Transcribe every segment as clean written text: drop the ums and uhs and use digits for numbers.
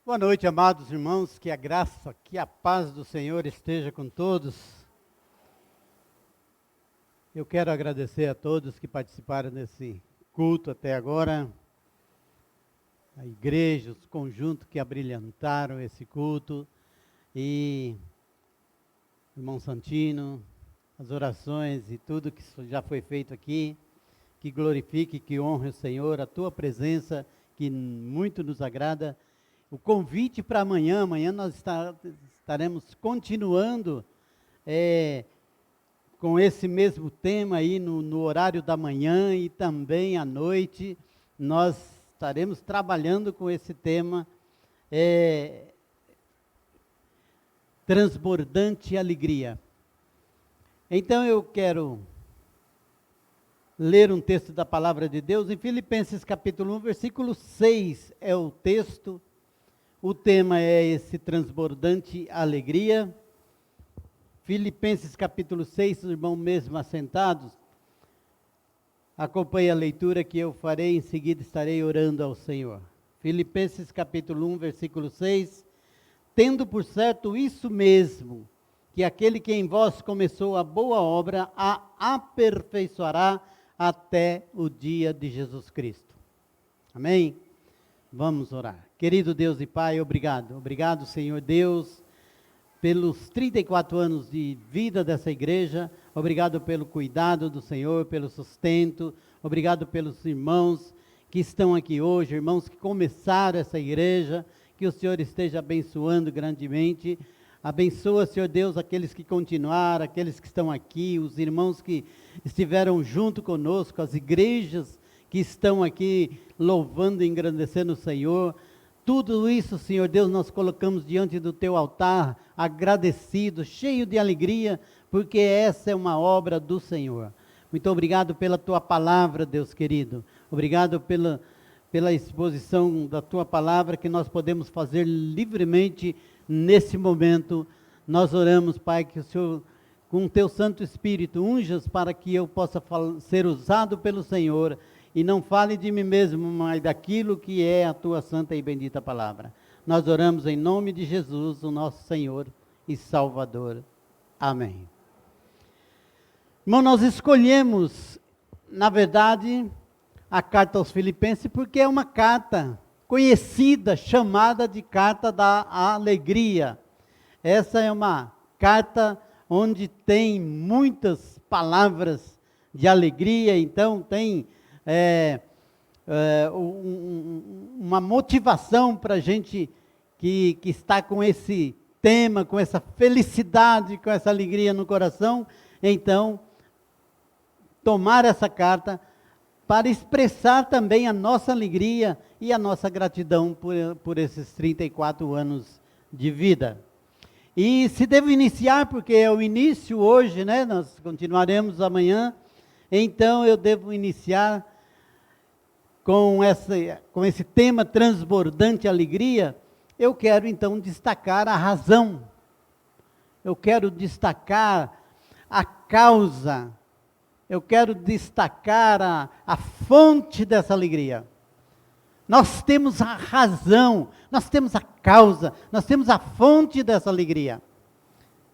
Boa noite, amados irmãos, que a graça, que a paz do Senhor esteja com todos. Eu quero agradecer a todos que participaram desse culto até agora, a igreja, os conjuntos que abrilhantaram esse culto, e irmão Santino, as orações e tudo que já foi feito aqui, que glorifique, que honre o Senhor, a tua presença, que muito nos agrada. O convite para amanhã nós estaremos continuando com esse mesmo tema aí no horário da manhã e também à noite. Nós estaremos trabalhando com esse tema, transbordante alegria. Então eu quero ler um texto da palavra de Deus, em Filipenses capítulo 1, versículo 6 é o texto. O tema é esse transbordante alegria. Filipenses capítulo 6, irmão mesmo assentados. Acompanhe a leitura que eu farei, em seguida estarei orando ao Senhor. Filipenses capítulo 1, versículo 6. Tendo por certo isso mesmo, que aquele que em vós começou a boa obra, a aperfeiçoará até o dia de Jesus Cristo. Amém? Vamos orar. Querido Deus e Pai, obrigado. Obrigado, Senhor Deus, pelos 34 anos de vida dessa igreja. Obrigado pelo cuidado do Senhor, pelo sustento. Obrigado pelos irmãos que estão aqui hoje, irmãos que começaram essa igreja. Que o Senhor esteja abençoando grandemente. Abençoa, Senhor Deus, aqueles que continuaram, aqueles que estão aqui, os irmãos que estiveram junto conosco, as igrejas que estão aqui louvando e engrandecendo o Senhor. Tudo isso, Senhor Deus, nós colocamos diante do Teu altar, agradecido, cheio de alegria, porque essa é uma obra do Senhor. Muito obrigado pela Tua palavra, Deus querido. Obrigado pela exposição da Tua palavra, que nós podemos fazer livremente nesse momento. Nós oramos, Pai, que o Senhor, com o Teu Santo Espírito, unjas para que eu possa ser usado pelo Senhor, e não fale de mim mesmo, mas daquilo que é a Tua santa e bendita palavra. Nós oramos em nome de Jesus, o nosso Senhor e Salvador. Amém. Irmão, nós escolhemos, na verdade, a carta aos Filipenses, porque é uma carta conhecida, chamada de carta da alegria. Essa é uma carta onde tem muitas palavras de alegria, então tem uma motivação para a gente que está com esse tema, com essa felicidade, com essa alegria no coração. Então, tomar essa carta para expressar também a nossa alegria e a nossa gratidão por esses 34 anos de vida. E se devo iniciar, porque é o início hoje, né? Nós continuaremos amanhã, então eu devo iniciar com esse tema transbordante alegria. Eu quero então destacar a razão, eu quero destacar a causa, eu quero destacar a fonte dessa alegria. Nós temos a razão, nós temos a causa, nós temos a fonte dessa alegria.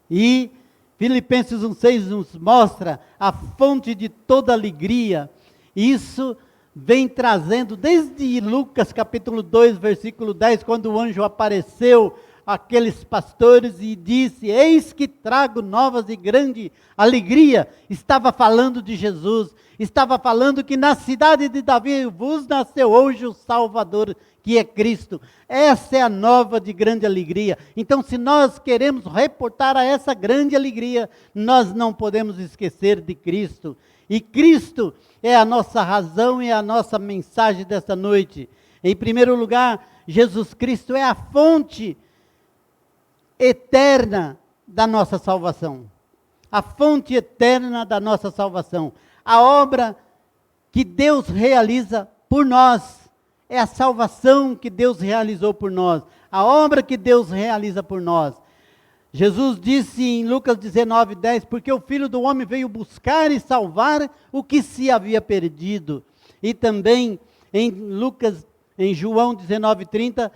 E Filipenses 1,6 nos mostra a fonte de toda alegria. Isso vem trazendo desde Lucas capítulo 2, versículo 10, quando o anjo apareceu àqueles pastores e disse: eis que trago novas de grande alegria. Estava falando de Jesus, estava falando que na cidade de Davi vos nasceu hoje o Salvador, que é Cristo. Essa é a nova de grande alegria. Então, se nós queremos reportar a essa grande alegria, nós não podemos esquecer de Cristo. E Cristo é a nossa razão e a nossa mensagem desta noite. Em primeiro lugar, Jesus Cristo é a fonte eterna da nossa salvação. A fonte eterna da nossa salvação. A obra que Deus realiza por nós. É a salvação que Deus realizou por nós. A obra que Deus realiza por nós. Jesus disse em Lucas 19:10, porque o Filho do Homem veio buscar e salvar o que se havia perdido. E também em João 19:30,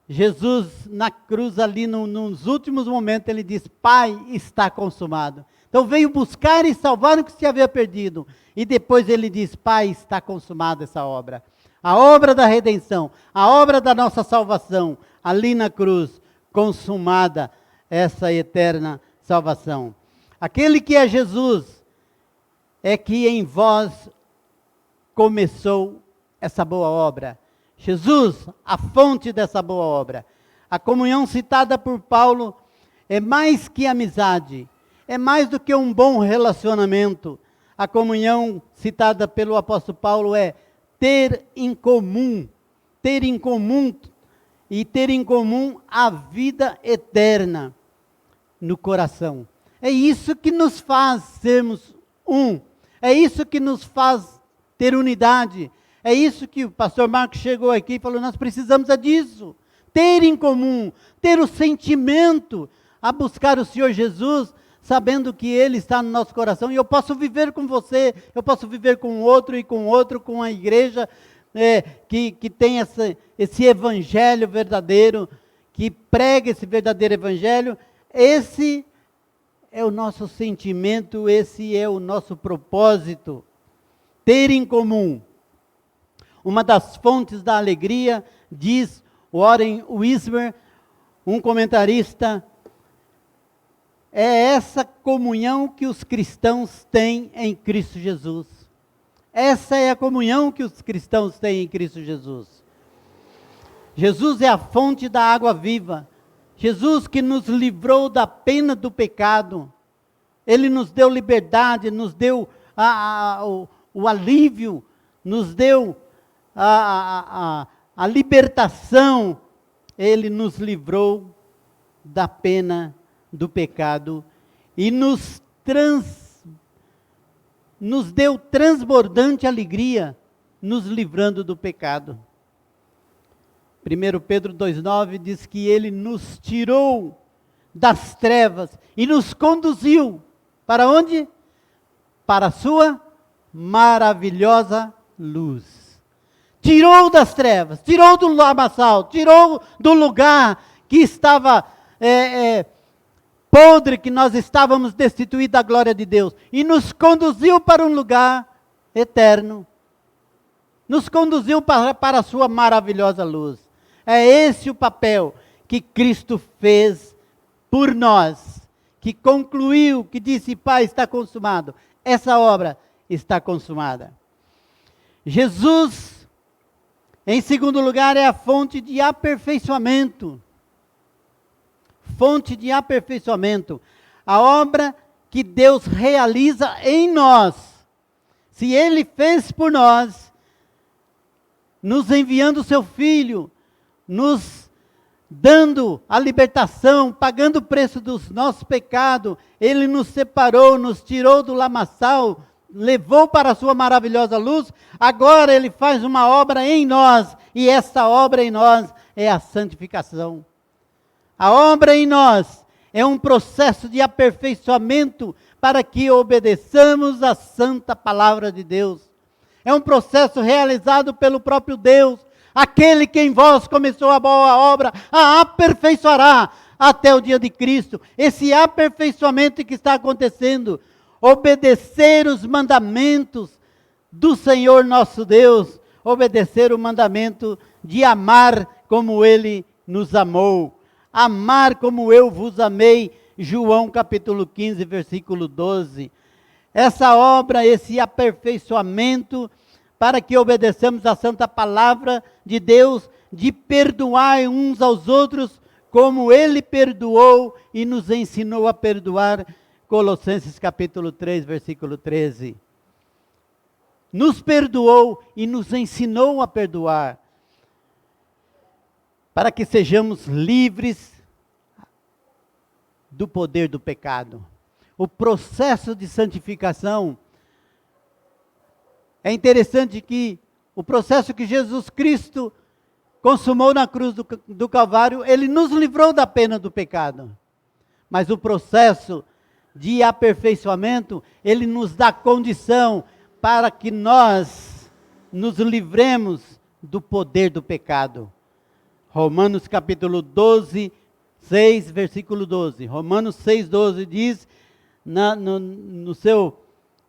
Jesus na cruz ali nos últimos momentos, ele diz, Pai, está consumado. Então veio buscar e salvar o que se havia perdido. E depois ele diz, Pai, está consumada essa obra. A obra da redenção, a obra da nossa salvação, ali na cruz, consumada essa eterna salvação. Aquele que é Jesus, é que em vós começou essa boa obra. Jesus, a fonte dessa boa obra. A comunhão citada por Paulo é mais que amizade, é mais do que um bom relacionamento. A comunhão citada pelo apóstolo Paulo é ter em comum e ter em comum a vida eterna no coração. É isso que nos faz sermos um, é isso que nos faz ter unidade. É isso que o pastor Marcos chegou aqui e falou, nós precisamos disso. Ter em comum, ter o sentimento a buscar o Senhor Jesus, sabendo que Ele está no nosso coração. E eu posso viver com você, eu posso viver com outro, com a igreja que tem esse evangelho verdadeiro, que prega esse verdadeiro evangelho. Esse é o nosso sentimento, esse é o nosso propósito. Ter em comum. Uma das fontes da alegria, diz Warren Wiersbe, um comentarista, é essa comunhão que os cristãos têm em Cristo Jesus. Essa é a comunhão que os cristãos têm em Cristo Jesus. Jesus é a fonte da água viva. Jesus que nos livrou da pena do pecado. Ele nos deu liberdade, nos deu o alívio, nos deu a libertação. Ele nos livrou da pena do pecado e nos deu transbordante alegria, nos livrando do pecado. 1 Pedro 2,9 diz que Ele nos tirou das trevas e nos conduziu para onde? Para a sua maravilhosa luz. Tirou das trevas, tirou do lamaçal, tirou do lugar que estava podre, que nós estávamos destituídos da glória de Deus, e nos conduziu para um lugar eterno. Nos conduziu para a sua maravilhosa luz. É esse o papel que Cristo fez por nós, que concluiu, que disse, Pai, está consumado. Essa obra está consumada. Jesus, em segundo lugar, é a fonte de aperfeiçoamento. Fonte de aperfeiçoamento. A obra que Deus realiza em nós. Se Ele fez por nós, nos enviando o seu Filho, nos dando a libertação, pagando o preço dos nossos pecados, Ele nos separou, nos tirou do lamaçal, levou para a sua maravilhosa luz, agora Ele faz uma obra em nós, e essa obra em nós é a santificação. A obra em nós é um processo de aperfeiçoamento para que obedeçamos a santa palavra de Deus. É um processo realizado pelo próprio Deus. Aquele que em vós começou a boa obra, a aperfeiçoará até o dia de Cristo. Esse aperfeiçoamento que está acontecendo, obedecer os mandamentos do Senhor nosso Deus, obedecer o mandamento de amar como Ele nos amou. Amar como eu vos amei, João capítulo 15, versículo 12. Essa obra, esse aperfeiçoamento, para que obedeçamos a santa palavra de Deus, de perdoar uns aos outros, como Ele perdoou e nos ensinou a perdoar, Colossenses capítulo 3, versículo 13. Nos perdoou e nos ensinou a perdoar, para que sejamos livres do poder do pecado. O processo de santificação, é interessante que o processo que Jesus Cristo consumou na cruz do Calvário, Ele nos livrou da pena do pecado. Mas o processo de aperfeiçoamento, Ele nos dá condição para que nós nos livremos do poder do pecado. Romanos capítulo 12, 6, versículo 12. Romanos 6, 12 diz, no seu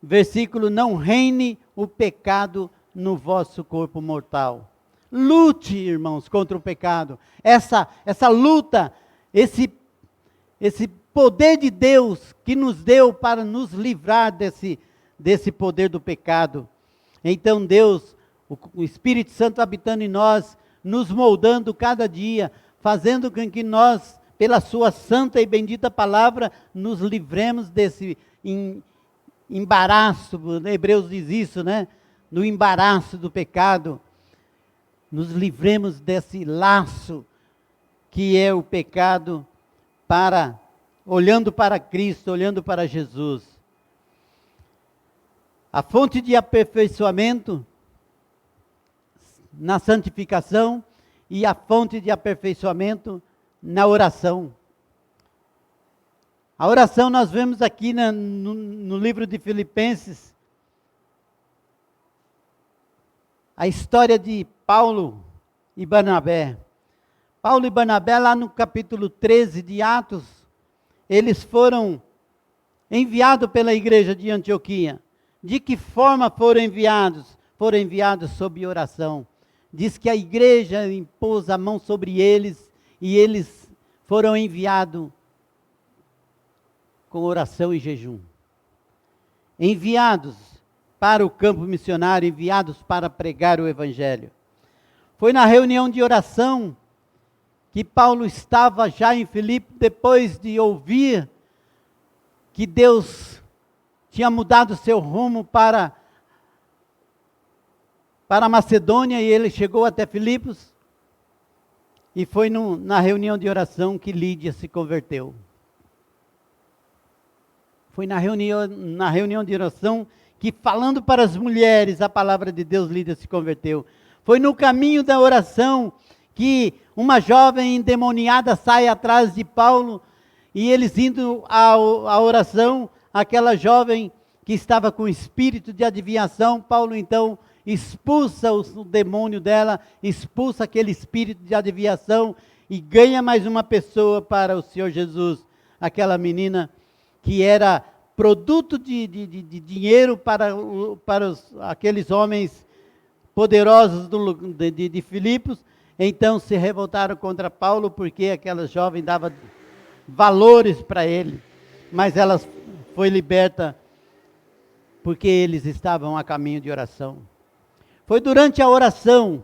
versículo, não reine o pecado no vosso corpo mortal. Lute, irmãos, contra o pecado. Essa luta, esse poder de Deus que nos deu para nos livrar desse poder do pecado. Então Deus, o Espírito Santo habitando em nós, nos moldando cada dia, fazendo com que nós, pela sua santa e bendita palavra, nos livremos desse embaraço. Hebreus diz isso, né? No embaraço do pecado. Nos livremos desse laço que é o pecado, olhando para Cristo, olhando para Jesus. A fonte de aperfeiçoamento na santificação e a fonte de aperfeiçoamento na oração. A oração nós vemos aqui no livro de Filipenses, a história de Paulo e Barnabé. Paulo e Barnabé, lá no capítulo 13 de Atos, eles foram enviados pela igreja de Antioquia. De que forma foram enviados? Foram enviados sob oração. Diz que a igreja impôs a mão sobre eles e eles foram enviados com oração e jejum. Enviados para o campo missionário, enviados para pregar o evangelho. Foi na reunião de oração que Paulo estava já em Filipe, depois de ouvir que Deus tinha mudado seu rumo para a Macedônia, e ele chegou até Filipos, e foi na reunião de oração que Lídia se converteu. Foi na reunião de oração que, falando para as mulheres a palavra de Deus, Lídia se converteu. Foi no caminho da oração que uma jovem endemoniada sai atrás de Paulo, e eles indo à oração, aquela jovem que estava com espírito de adivinhação, Paulo então expulsa o demônio dela, expulsa aquele espírito de adivinhação e ganha mais uma pessoa para o Senhor Jesus. Aquela menina que era produto de dinheiro para aqueles homens poderosos de Filipos, então se revoltaram contra Paulo porque aquela jovem dava valores para ele, mas ela foi liberta porque eles estavam a caminho de oração. Foi durante a oração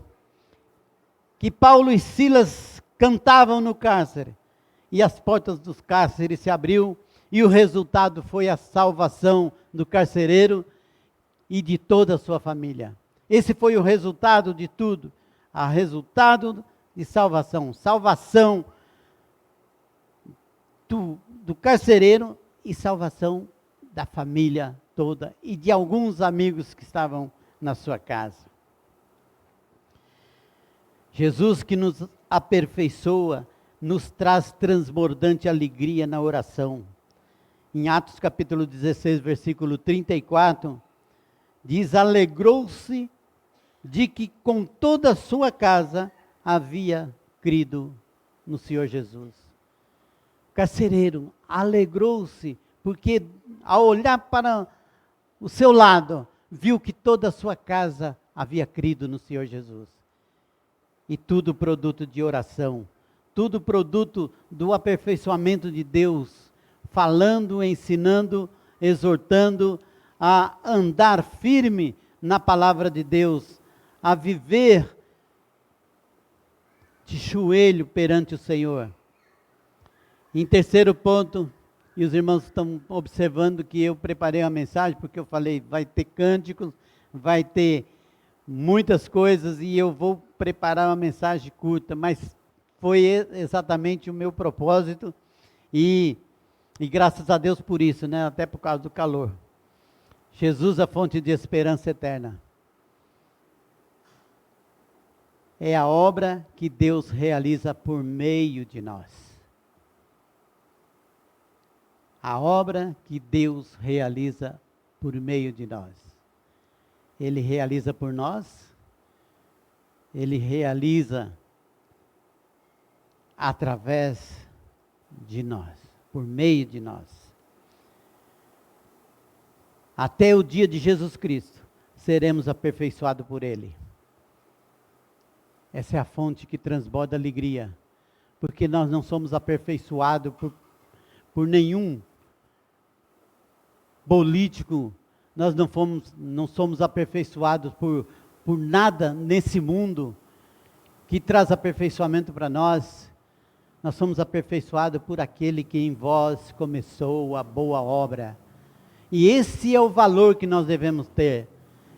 que Paulo e Silas cantavam no cárcere, e as portas dos cárceres se abriu, e o resultado foi a salvação do carcereiro e de toda a sua família. Esse foi o resultado de tudo, o resultado de salvação. Salvação do carcereiro e salvação da família toda e de alguns amigos que estavam na sua casa. Jesus, que nos aperfeiçoa, nos traz transbordante alegria na oração. Em Atos capítulo 16, versículo 34, diz: alegrou-se de que com toda a sua casa havia crido no Senhor Jesus. O carcereiro alegrou-se, porque ao olhar para o seu lado, viu que toda a sua casa havia crido no Senhor Jesus. E tudo produto de oração, tudo produto do aperfeiçoamento de Deus, falando, ensinando, exortando a andar firme na palavra de Deus, a viver de joelho perante o Senhor. Em terceiro ponto, e os irmãos estão observando que eu preparei uma mensagem, porque eu falei, vai ter cânticos, vai ter muitas coisas, e eu vou preparar uma mensagem curta, mas foi exatamente o meu propósito, e graças a Deus por isso, né? Até por causa do calor. Jesus, a fonte de esperança eterna. É a obra que Deus realiza por meio de nós. A obra que Deus realiza por meio de nós. Ele realiza por nós, Ele realiza através de nós, por meio de nós. Até o dia de Jesus Cristo, seremos aperfeiçoados por Ele. Essa é a fonte que transborda alegria, porque nós não somos aperfeiçoados por nenhum político, nós não somos aperfeiçoados por nada nesse mundo que traz aperfeiçoamento para nós. Nós somos aperfeiçoados por aquele que em vós começou a boa obra. E esse é o valor que nós devemos ter.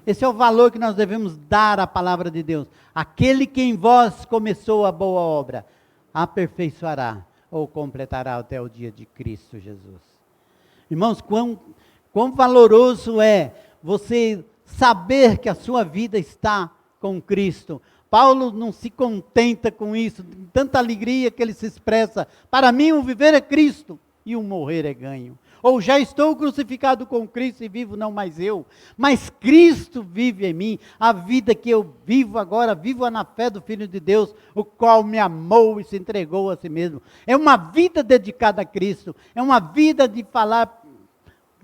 Esse é o valor que nós devemos dar à palavra de Deus. Aquele que em vós começou a boa obra, aperfeiçoará ou completará até o dia de Cristo Jesus. Irmãos, quão valoroso é você saber que a sua vida está com Cristo. Paulo não se contenta com isso, tanta alegria que ele se expressa. Para mim o viver é Cristo e o morrer é ganho. Ou já estou crucificado com Cristo e vivo não mais eu, mas Cristo vive em mim. A vida que eu vivo agora, vivo na fé do Filho de Deus, o qual me amou e se entregou a si mesmo. É uma vida dedicada a Cristo, é uma vida de falar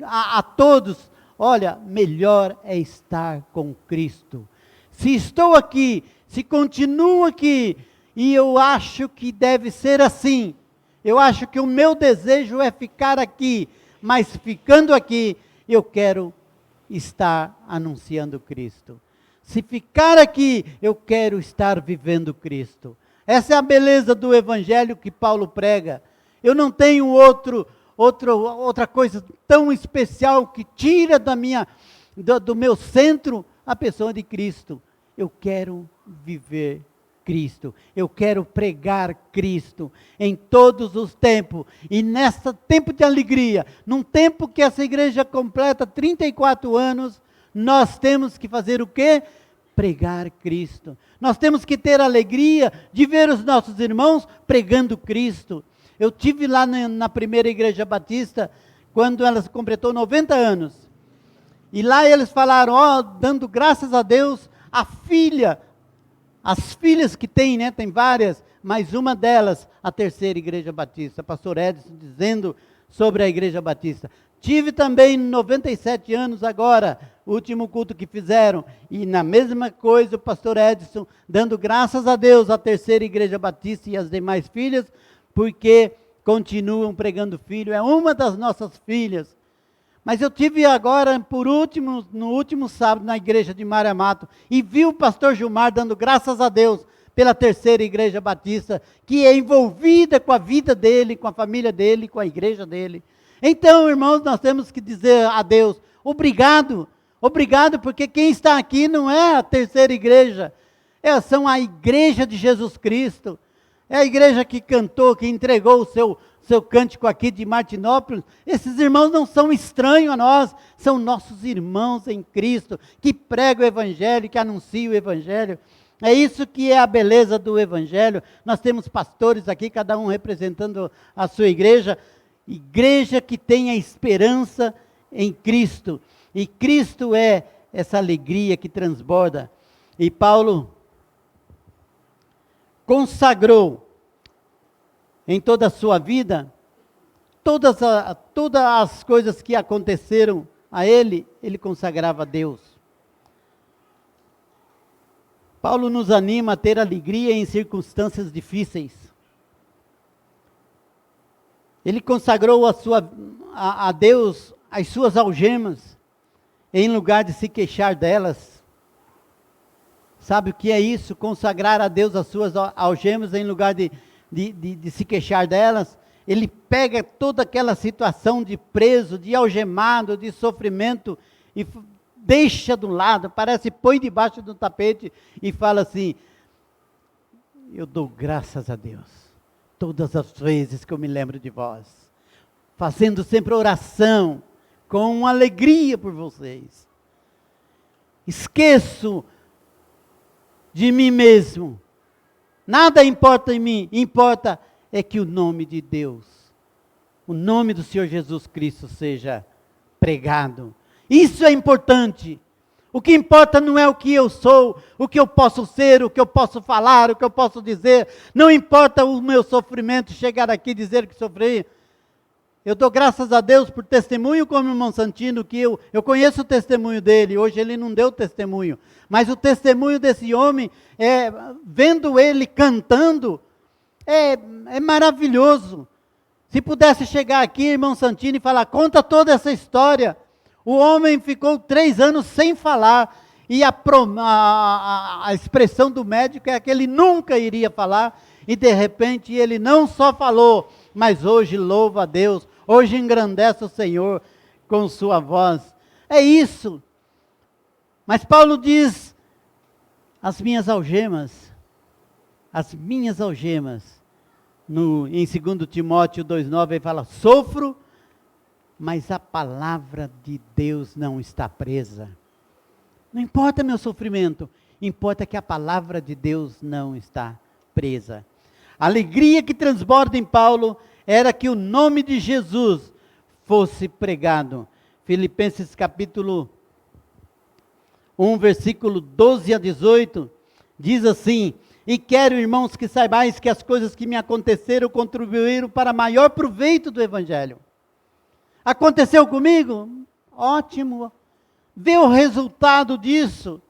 a todos, olha, melhor é estar com Cristo. Se estou aqui, se continuo aqui, e eu acho que deve ser assim, eu acho que o meu desejo é ficar aqui, mas ficando aqui, eu quero estar anunciando Cristo. Se ficar aqui, eu quero estar vivendo Cristo. Essa é a beleza do Evangelho que Paulo prega. Eu não tenho outra coisa tão especial que tira do meu centro a pessoa de Cristo. Eu quero viver Cristo, eu quero pregar Cristo em todos os tempos, e nesse tempo de alegria, num tempo que essa igreja completa 34 anos, nós temos que fazer o quê? Pregar Cristo. Nós temos que ter alegria de ver os nossos irmãos pregando Cristo. Eu tive lá na primeira igreja batista, quando ela completou 90 anos, e lá eles falaram, dando graças a Deus, as filhas que tem, né, tem várias, mas uma delas, a terceira igreja batista, pastor Edson dizendo sobre a igreja batista. Tive também 97 anos agora, o último culto que fizeram, e na mesma coisa o pastor Edson, dando graças a Deus, a terceira igreja batista e as demais filhas, porque continuam pregando filho, é uma das nossas filhas. Mas eu tive agora, no último sábado, na igreja de Maria Mato, e vi o pastor Gilmar dando graças a Deus pela terceira igreja batista, que é envolvida com a vida dele, com a família dele, com a igreja dele. Então, irmãos, nós temos que dizer a Deus, obrigado, porque quem está aqui não é a terceira igreja, são a igreja de Jesus Cristo, é a igreja que cantou, que entregou o seu cântico aqui de Martinópolis. Esses irmãos não são estranhos a nós, são nossos irmãos em Cristo, que pregam o Evangelho, que anunciam o Evangelho. É isso que é a beleza do Evangelho. Nós temos pastores aqui, cada um representando a sua igreja que tem a esperança em Cristo, e Cristo é essa alegria que transborda. E Paulo consagrou em toda a sua vida, todas as coisas que aconteceram a ele consagrava a Deus. Paulo nos anima a ter alegria em circunstâncias difíceis. Ele consagrou a Deus as suas algemas, em lugar de se queixar delas. Sabe o que é isso? Consagrar a Deus as suas algemas em lugar de se queixar delas. Ele pega toda aquela situação de preso, de algemado, de sofrimento, e deixa do lado, põe debaixo do tapete e fala assim, eu dou graças a Deus, todas as vezes que eu me lembro de vós, fazendo sempre oração, com alegria por vocês. Esqueço de mim mesmo, nada importa em mim, importa é que o nome de Deus, o nome do Senhor Jesus Cristo seja pregado. Isso é importante. O que importa não é o que eu sou, o que eu posso ser, o que eu posso falar, o que eu posso dizer. Não importa o meu sofrimento, chegar aqui e dizer que sofri. Eu dou graças a Deus por testemunho como o irmão Santino, que eu conheço o testemunho dele. Hoje ele não deu testemunho. Mas o testemunho desse homem, vendo ele cantando, é maravilhoso. Se pudesse chegar aqui, irmão Santino, e falar, conta toda essa história. O homem ficou 3 anos sem falar, e a expressão do médico é que ele nunca iria falar, e de repente ele não só falou, mas hoje louva a Deus, hoje engrandece o Senhor com sua voz. É isso. Mas Paulo diz, as minhas algemas, em 2 Timóteo 2,9, ele fala, sofro, mas a palavra de Deus não está presa. Não importa meu sofrimento, importa que a palavra de Deus não está presa. A alegria que transborda em Paulo era que o nome de Jesus fosse pregado. Filipenses capítulo 1, versículo 12 a 18, diz assim, e quero, irmãos, que saibais que as coisas que me aconteceram contribuíram para maior proveito do Evangelho. Aconteceu comigo? Ótimo. Vê o resultado disso.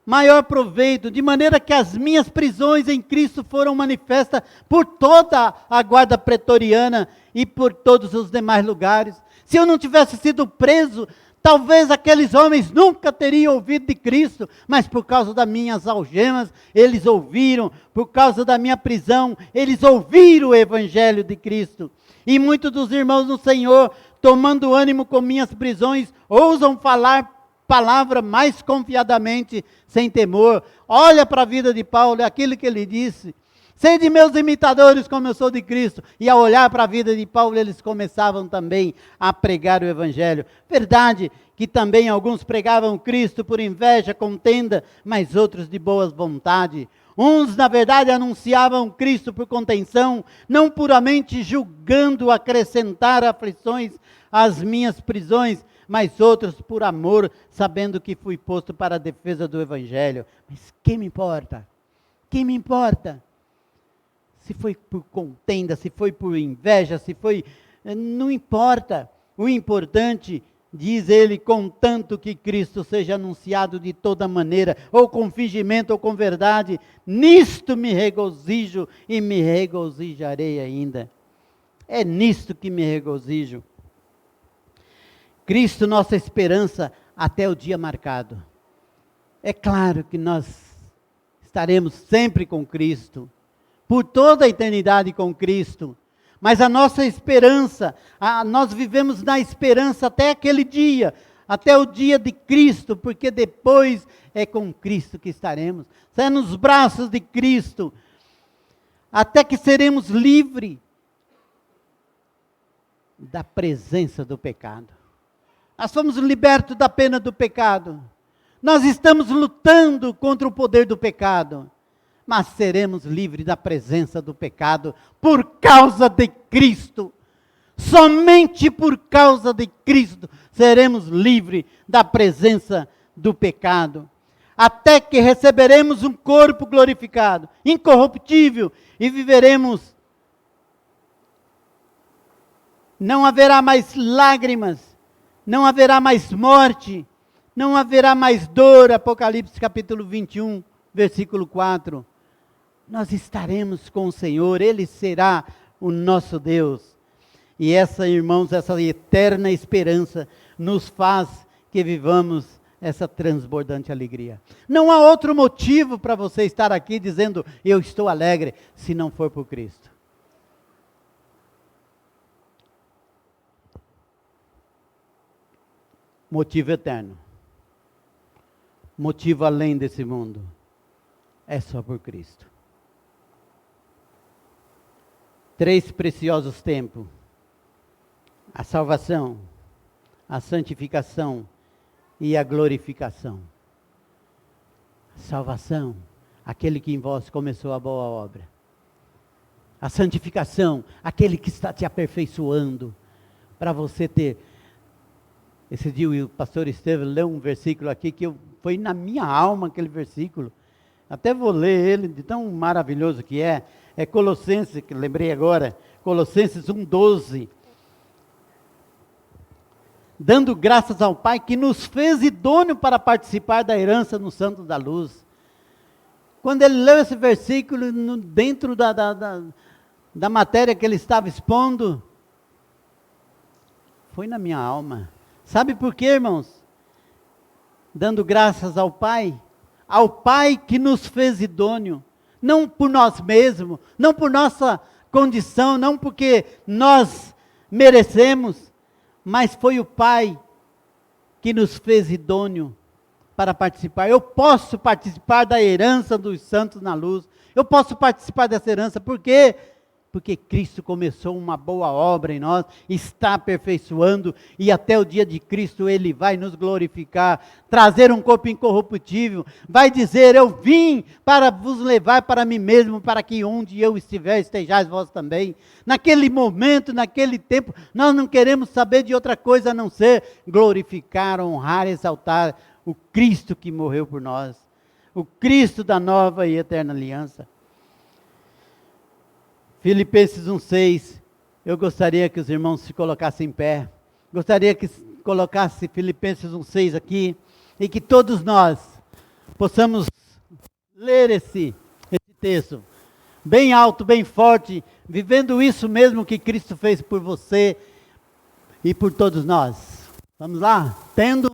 Maior proveito, de maneira que as minhas prisões em Cristo foram manifestas por toda a guarda pretoriana e por todos os demais lugares. Se eu não tivesse sido preso, talvez aqueles homens nunca teriam ouvido de Cristo, mas por causa das minhas algemas, eles ouviram, por causa da minha prisão, eles ouviram o Evangelho de Cristo. E muitos dos irmãos no Senhor, tomando ânimo com minhas prisões, ousam falar palavra mais confiadamente, sem temor. Olha para a vida de Paulo, é aquilo que ele disse. Sede meus imitadores como eu sou de Cristo. E ao olhar para a vida de Paulo, eles começavam também a pregar o Evangelho. Verdade que também alguns pregavam Cristo por inveja, contenda, mas outros de boa vontade. Uns, na verdade, anunciavam Cristo por contenção, não puramente julgando acrescentar aflições às minhas prisões, mas outros por amor, sabendo que fui posto para a defesa do Evangelho. Mas que me importa? Que me importa? Se foi por contenda, se foi por inveja, se foi... Não importa. O importante, diz ele, contanto que Cristo seja anunciado de toda maneira, ou com fingimento ou com verdade, nisto me regozijo e me regozijarei ainda. É nisto que me regozijo. Cristo, nossa esperança até o dia marcado. É claro que nós estaremos sempre com Cristo, por toda a eternidade com Cristo, mas a nossa esperança, nós vivemos na esperança até aquele dia, até o dia de Cristo, porque depois é com Cristo que estaremos, é nos braços de Cristo, até que seremos livres da presença do pecado. Nós fomos libertos da pena do pecado. Nós estamos lutando contra o poder do pecado. Mas seremos livres da presença do pecado por causa de Cristo. Somente por causa de Cristo seremos livres da presença do pecado. Até que receberemos um corpo glorificado, incorruptível, e viveremos. Não haverá mais lágrimas. Não haverá mais morte, não haverá mais dor, Apocalipse capítulo 21, versículo 4. Nós estaremos com o Senhor, Ele será o nosso Deus. E essa, irmãos, essa eterna esperança nos faz que vivamos essa transbordante alegria. Não há outro motivo para você estar aqui dizendo, eu estou alegre, se não for por Cristo. Motivo eterno. Motivo além desse mundo. É só por Cristo. 3 preciosos tempos. A salvação, a santificação e a glorificação. A salvação, aquele que em vós começou a boa obra. A santificação, aquele que está te aperfeiçoando para você ter Esse dia o pastor Estevam leu um versículo aqui que foi na minha alma aquele versículo. Até vou ler ele, de tão maravilhoso que é. É Colossenses, que lembrei agora, Colossenses 1,12. Dando graças ao Pai que nos fez idôneo para participar da herança no Santo da Luz. Quando ele leu esse versículo, dentro da matéria que ele estava expondo, foi na minha alma. Sabe por quê, irmãos? Dando graças ao Pai que nos fez idôneo, não por nós mesmos, não por nossa condição, não porque nós merecemos, mas foi o Pai que nos fez idôneo para participar. Eu posso participar da herança dos santos na luz, eu posso participar dessa herança, por quê? Porque Cristo começou uma boa obra em nós, está aperfeiçoando, e até o dia de Cristo Ele vai nos glorificar, trazer um corpo incorruptível, vai dizer, eu vim para vos levar para mim mesmo, para que onde eu estiver, estejais vós também. Naquele momento, naquele tempo, nós não queremos saber de outra coisa a não ser glorificar, honrar, exaltar o Cristo que morreu por nós, o Cristo da nova e eterna aliança. Filipenses 1,6, eu gostaria que os irmãos se colocassem em pé, gostaria que colocasse Filipenses 1,6 aqui, e que todos nós possamos ler esse texto, bem alto, bem forte, vivendo isso mesmo que Cristo fez por você e por todos nós. Vamos lá? Tendo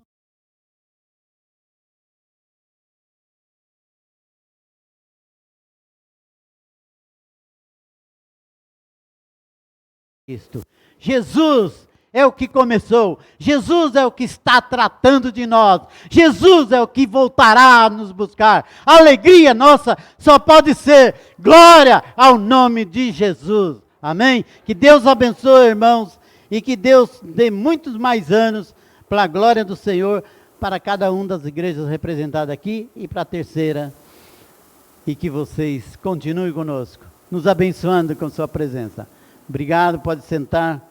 Cristo. Jesus é o que começou, Jesus é o que está tratando de nós, Jesus é o que voltará a nos buscar. A alegria nossa só pode ser glória ao nome de Jesus. Amém? Que Deus abençoe, irmãos, e que Deus dê muitos mais anos para a glória do Senhor, para cada uma das igrejas representadas aqui e para a terceira. E que vocês continuem conosco, nos abençoando com sua presença. Obrigado, pode sentar.